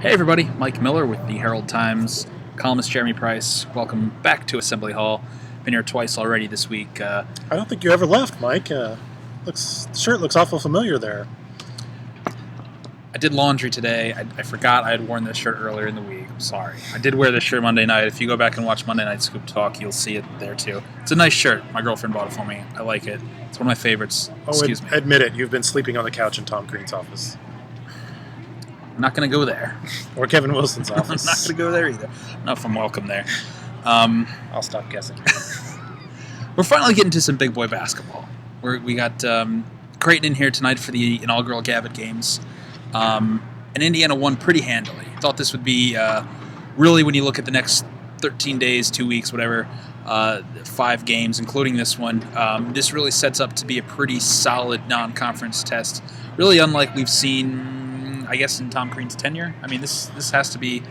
Hey everybody, Mike Miller with the Herald Times, columnist Jeremy Price. Welcome back to Assembly Hall. Been here twice already this week. I don't think you ever left, Mike. Shirt looks awful familiar there. I did laundry today. I forgot I had worn this shirt earlier in the week. I'm sorry. I did wear this shirt Monday night. If you go back and watch Monday Night Scoop Talk, you'll see it there too. It's a nice shirt. My girlfriend bought it for me. I like it. It's one of my favorites. Excuse me. Admit it. You've been sleeping on the couch in Tom Green's office. I'm not going to go there. Or Kevin Wilson's I'm office. not going to go there either. Not if I'm welcome there. I'll stop guessing. We're finally getting to some big boy basketball. We got Creighton in here tonight for the inaugural Gavitt games. And Indiana won pretty handily. Thought this would be really, when you look at the next 13 days, 2 weeks, whatever, 5 games, including this one, this really sets up to be a pretty solid non-conference test. Really unlike we've seen, I guess, in Tom Crean's tenure. I mean, this has to be...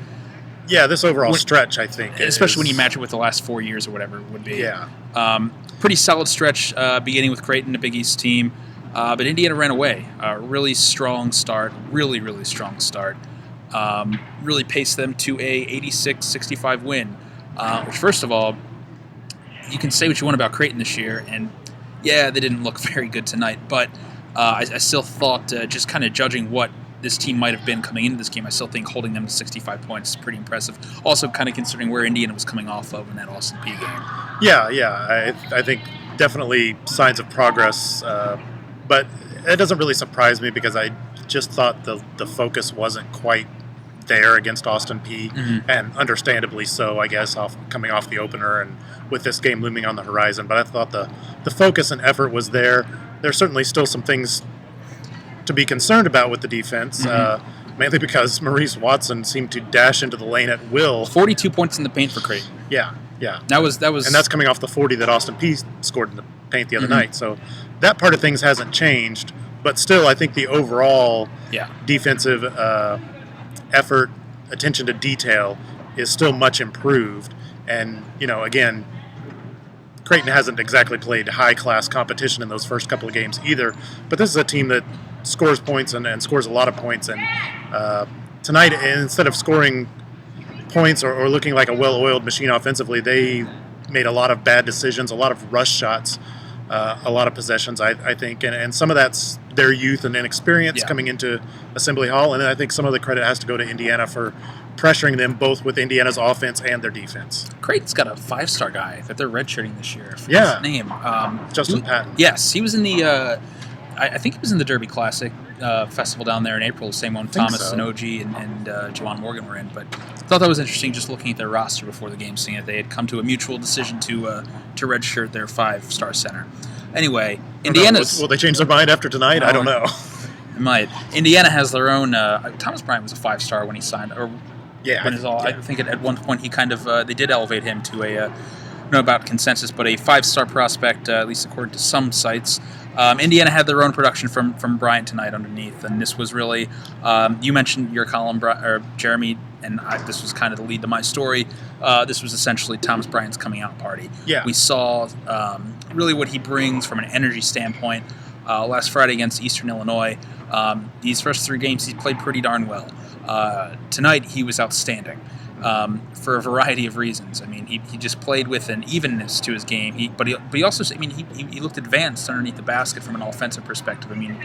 Yeah, this overall stretch, I think. Especially when you match it with the last 4 years or whatever it would be. Yeah. Pretty solid stretch, beginning with Creighton, a Big East team. But Indiana ran away. Really strong start. Really, really strong start. Really paced them to a 86-65 win. Which, first of all, you can say what you want about Creighton this year, and yeah, they didn't look very good tonight. But I still thought, just kind of judging what this team might have been coming into this game, I still think holding them to 65 points is pretty impressive. Also, kind of considering where Indiana was coming off of in that Austin Peay game. Yeah. I think definitely signs of progress. But it doesn't really surprise me because I just thought the focus wasn't quite there against Austin Peay, and understandably so, I guess, coming off the opener and with this game looming on the horizon. But I thought the focus and effort was there. There's certainly still some things to be concerned about with the defense, mainly because Maurice Watson seemed to dash into the lane at will. 42 points in the paint for Creighton. Yeah. That was, and that's coming off the 40 that Austin Peay scored in the paint the other night. So that part of things hasn't changed, but still, I think the overall defensive effort, attention to detail, is still much improved. And again, Creighton hasn't exactly played high-class competition in those first couple of games either, but this is a team that scores points and scores a lot of points. And tonight, instead of scoring points or looking like a well-oiled machine offensively, they made a lot of bad decisions, a lot of rush shots, a lot of possessions, I think. And some of that's their youth and inexperience coming into Assembly Hall. And then I think some of the credit has to go to Indiana for pressuring them both with Indiana's offense and their defense. Creighton's got a 5-star guy that they're redshirting this year. I forget his name. Justin Patton. Yes, he was in the... I think he was in the Derby Classic festival down there in April. The same one Thomas and OG and Juwan Morgan were in. But I thought that was interesting, just looking at their roster before the game, seeing that they had come to a mutual decision to redshirt their 5-star center. Anyway, Indiana's... Will they change their mind after tonight? I don't know. It might. Indiana has their own... Thomas Bryant was a 5-star when he signed... I think at one point he kind of... they did elevate him to a... I don't know about consensus, but a 5-star prospect, at least according to some sites. Indiana had their own production from Bryant tonight underneath, and this was really, you mentioned your column, Jeremy, and this was kind of the lead to my story. This was essentially Thomas Bryant's coming out party. Yeah. We saw really what he brings from an energy standpoint. Last Friday against Eastern Illinois, these first 3 games he played pretty darn well. Tonight he was outstanding. For a variety of reasons. I mean, he just played with an evenness to his game. But he also, I mean, he looked advanced underneath the basket from an offensive perspective. I mean,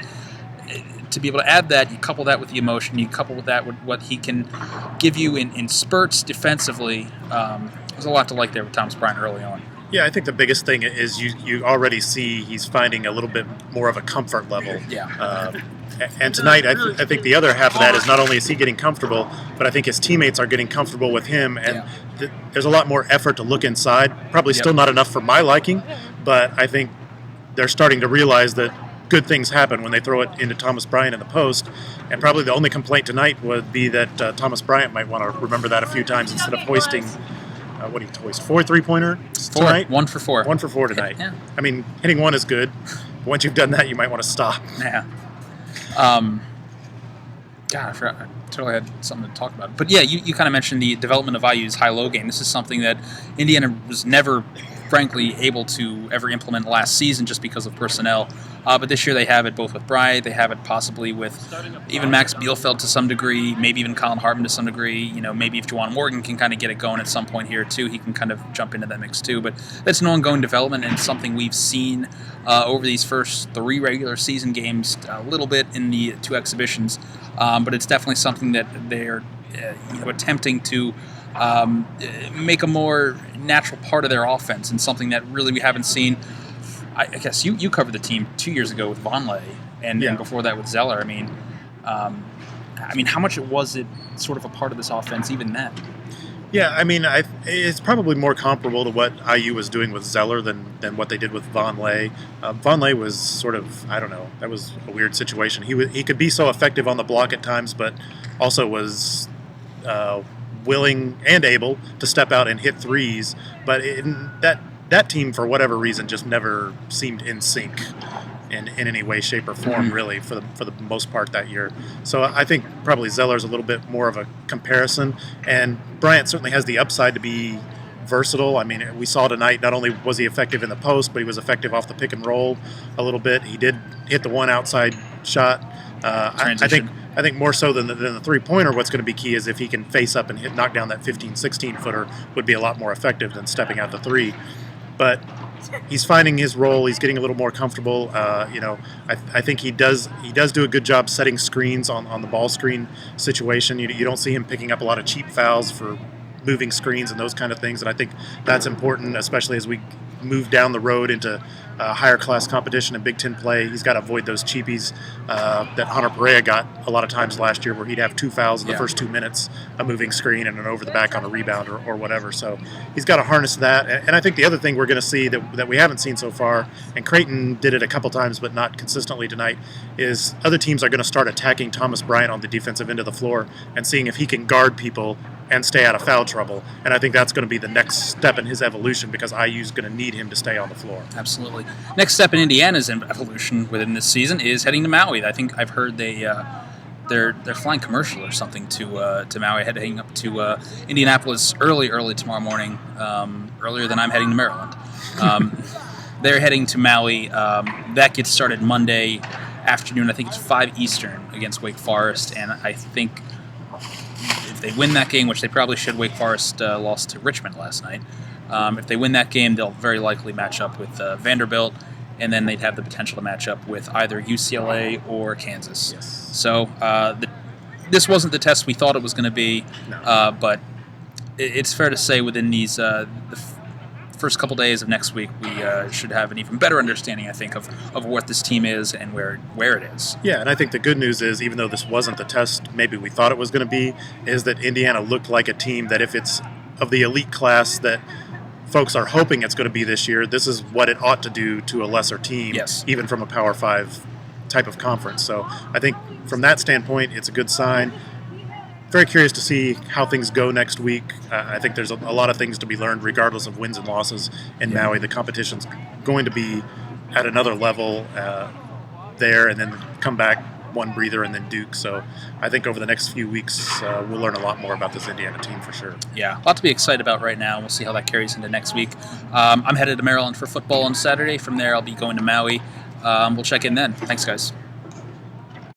to be able to add that, you couple that with the emotion, you couple with that with what he can give you in spurts defensively. There's a lot to like there with Thomas Bryant early on. Yeah, I think the biggest thing is you already see he's finding a little bit more of a comfort level. Yeah. And tonight, I think the other half of that is not only is he getting comfortable, but I think his teammates are getting comfortable with him. And there's a lot more effort to look inside. Probably still not enough for my liking, but I think they're starting to realize that good things happen when they throw it into Thomas Bryant in the post. And probably the only complaint tonight would be that Thomas Bryant might want to remember that a few times instead of hoisting... what did he hoist? 4 3-pointers tonight? 1 for 4. 1 for 4 tonight. Yeah. I mean, hitting 1 is good. But once you've done that, you might want to stop. Yeah. God, I forgot. I totally had something to talk about. But yeah, you kind of mentioned the development of IU's high-low game. This is something that Indiana was never frankly, able to ever implement last season just because of personnel. But this year they have it both with Bryant, they have it possibly with even Max Bielfeldt to some degree, maybe even Colin Hartman to some degree. Maybe if Juwan Morgan can kind of get it going at some point here too, he can kind of jump into that mix too. But that's an ongoing development and something we've seen over these first 3 regular season games, a little bit in the 2 exhibitions. But it's definitely something that they're attempting to make a more natural part of their offense, and something that really we haven't seen. I guess you covered the team 2 years ago with Vonleh, and before that with Zeller. I mean, how much was it sort of a part of this offense even then? Yeah, I mean, it's probably more comparable to what IU was doing with Zeller than what they did with Vonleh. Vonleh was sort of, I don't know, that was a weird situation. He could be so effective on the block at times, but also was willing and able to step out and hit threes. But that team, for whatever reason, just never seemed in sync in any way, shape, or form, really, for the most part that year. So I think probably Zeller's a little bit more of a comparison, and Bryant certainly has the upside to be versatile. I mean, we saw tonight, not only was he effective in the post, but he was effective off the pick and roll a little bit. He did hit the one outside shot. I think more so than the three-pointer, what's going to be key is if he can face up and knock down that 15, 16-footer would be a lot more effective than stepping out the three. But he's finding his role. He's getting a little more comfortable. I think he does do a good job setting screens on the ball screen situation. You don't see him picking up a lot of cheap fouls for moving screens and those kind of things. And I think that's important, especially as we move down the road into higher class competition in Big Ten play. He's got to avoid those cheapies that Hunter Perea got a lot of times last year, where he'd have 2 fouls in the first 2 minutes, a moving screen and an over the back on a rebound or whatever. So he's got to harness that. And I think the other thing we're going to see that we haven't seen so far, and Creighton did it a couple times but not consistently tonight, is other teams are going to start attacking Thomas Bryant on the defensive end of the floor and seeing if he can guard people and stay out of foul trouble. And I think that's going to be the next step in his evolution, because IU's going to need him to stay on the floor. Absolutely. Next step in Indiana's evolution within this season is heading to Maui. I think I've heard they're flying commercial or something to Maui, heading up to Indianapolis early tomorrow morning, earlier than I'm heading to Maryland. They're heading to Maui. That gets started Monday afternoon. I think it's 5 Eastern against Wake Forest, and I think if they win that game, which they probably should, Wake Forest lost to Richmond last night. If they win that game, they'll very likely match up with Vanderbilt, and then they'd have the potential to match up with either UCLA or Kansas. Yes. So this wasn't the test we thought it was going to be, but it's fair to say within these the first couple days of next week, we should have an even better understanding, I think, of what this team is and where it is. Yeah, and I think the good news is, even though this wasn't the test maybe we thought it was going to be, is that Indiana looked like a team that, if it's of the elite class that folks are hoping it's going to be this year, this is what it ought to do to a lesser team, even from a Power 5 type of conference. So I think from that standpoint, it's a good sign. Very curious to see how things go next week. I think there's a lot of things to be learned regardless of wins and losses in Maui. The competition's going to be at another level there, and then come back one breather and then Duke. So I think over the next few weeks we'll learn a lot more about this Indiana team for sure. Yeah, a lot to be excited about right now. We'll see how that carries into next week. I'm headed to Maryland for football on Saturday. From there I'll be going to Maui. We'll check in then. Thanks, guys.